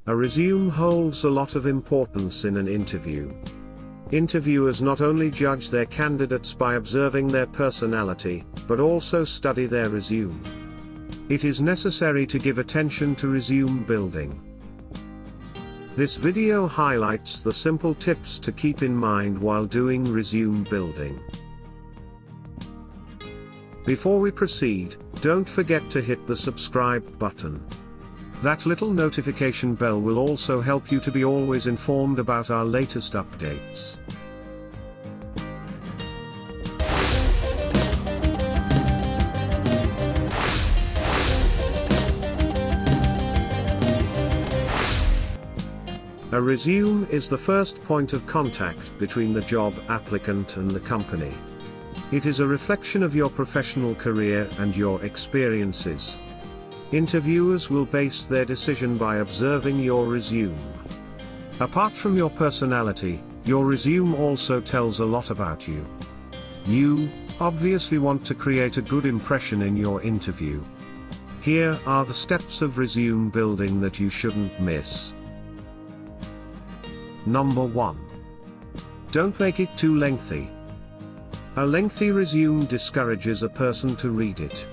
A resume holds a lot of importance in an interview. Interviewers not only judge their candidates by observing their personality, but also study their resume. It is necessary to give attention to resume building. This video highlights the simple tips to keep in mind while doing resume building. Before we proceed, don't forget to hit the subscribe button. That little notification bell will also help you to be always informed about our latest updates. A resume is the first point of contact between the job applicant and the company. It is a reflection of your professional career and your experiences. Interviewers will base their decision by observing your resume. Apart from your personality, your resume also tells a lot about you. You obviously want to create a good impression in your interview. Here are the steps of resume building that you shouldn't miss. Number 1. Don't make it too lengthy. A lengthy resume discourages a person to read it.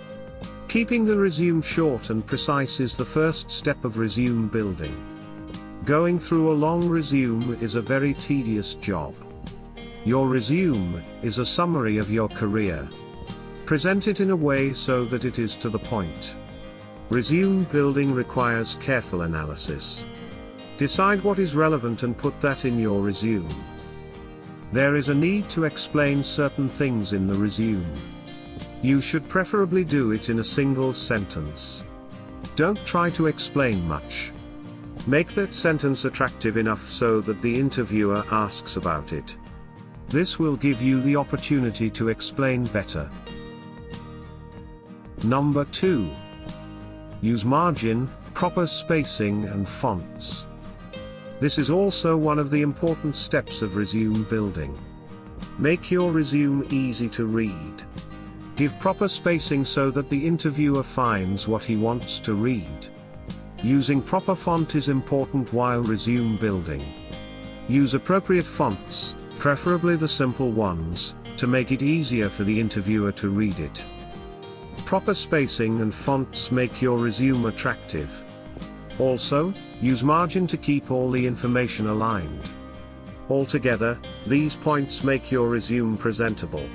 Keeping the resume short and precise is the first step of resume building. Going through a long resume is a very tedious job. Your resume is a summary of your career. Present it in a way so that it is to the point. Resume building requires careful analysis. Decide what is relevant and put that in your resume. There is a need to explain certain things in the resume. You should preferably do it in a single sentence. Don't try to explain much. Make that sentence attractive enough so that the interviewer asks about it. This will give you the opportunity to explain better. Number 2. Use margin, proper spacing and fonts. This is also one of the important steps of resume building. Make your resume easy to read. Give proper spacing so that the interviewer finds what he wants to read. Using proper font is important while resume building. Use appropriate fonts, preferably the simple ones, to make it easier for the interviewer to read it. Proper spacing and fonts make your resume attractive. Also, use margin to keep all the information aligned. Altogether, these points make your resume presentable.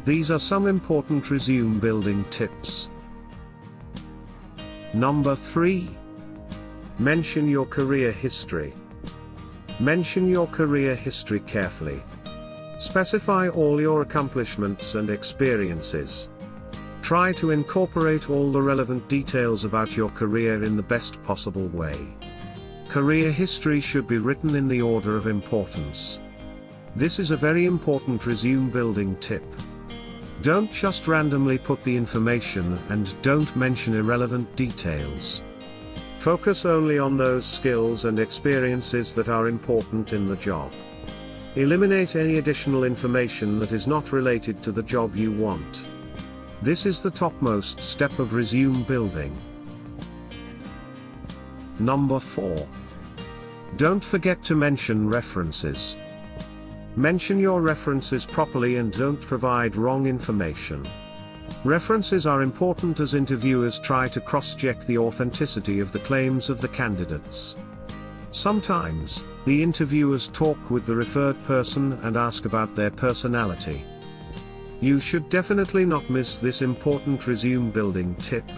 These are some important resume building tips. Number 3. Mention your career history. Mention your career history carefully. Specify all your accomplishments and experiences. Try to incorporate all the relevant details about your career in the best possible way. Career history should be written in the order of importance. This is a very important resume building tip. Don't just randomly put the information and don't mention irrelevant details. Focus only on those skills and experiences that are important in the job. Eliminate any additional information that is not related to the job you want. This is the topmost step of resume building. Number 4. Don't forget to mention references. Mention your references properly and don't provide wrong information. References are important as interviewers try to cross-check the authenticity of the claims of the candidates. Sometimes, the interviewers talk with the referred person and ask about their personality. You should definitely not miss this important resume building tip.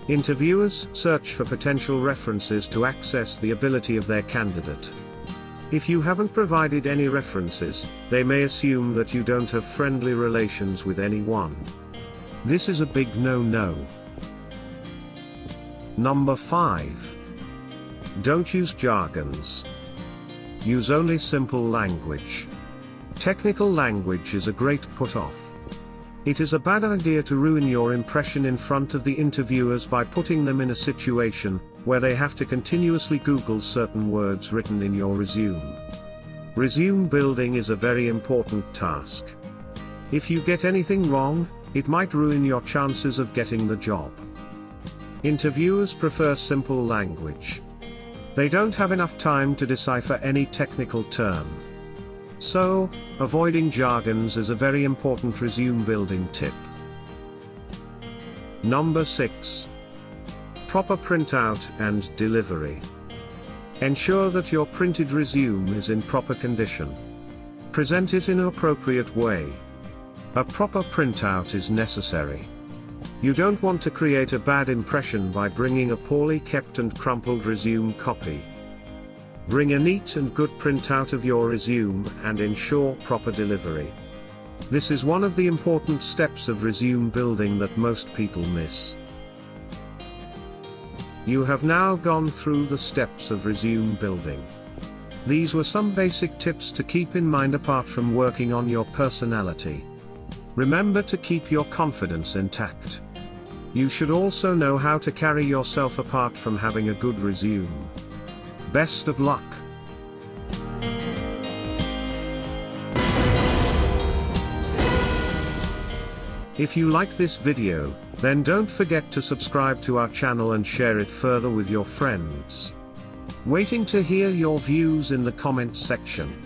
Interviewers search for potential references to access the ability of their candidate. If you haven't provided any references, they may assume that you don't have friendly relations with anyone. This is a big no-no. Number 5. Don't use jargons. Use only simple language. Technical language is a great put-off. It is a bad idea to ruin your impression in front of the interviewers by putting them in a situation where they have to continuously Google certain words written in your resume. Resume building is a very important task. If you get anything wrong, it might ruin your chances of getting the job. Interviewers prefer simple language. They don't have enough time to decipher any technical term. So, avoiding jargons is a very important resume building tip. Number 6. Proper printout and delivery. Ensure that your printed resume is in proper condition. Present it in an appropriate way. A proper printout is necessary. You don't want to create a bad impression by bringing a poorly kept and crumpled resume copy. Bring a neat and good printout of your resume and ensure proper delivery. This is one of the important steps of resume building that most people miss. You have now gone through the steps of resume building. These were some basic tips to keep in mind apart from working on your personality. Remember to keep your confidence intact. You should also know how to carry yourself apart from having a good resume. Best of luck! If you like this video, then don't forget to subscribe to our channel and share it further with your friends. Waiting to hear your views in the comments section.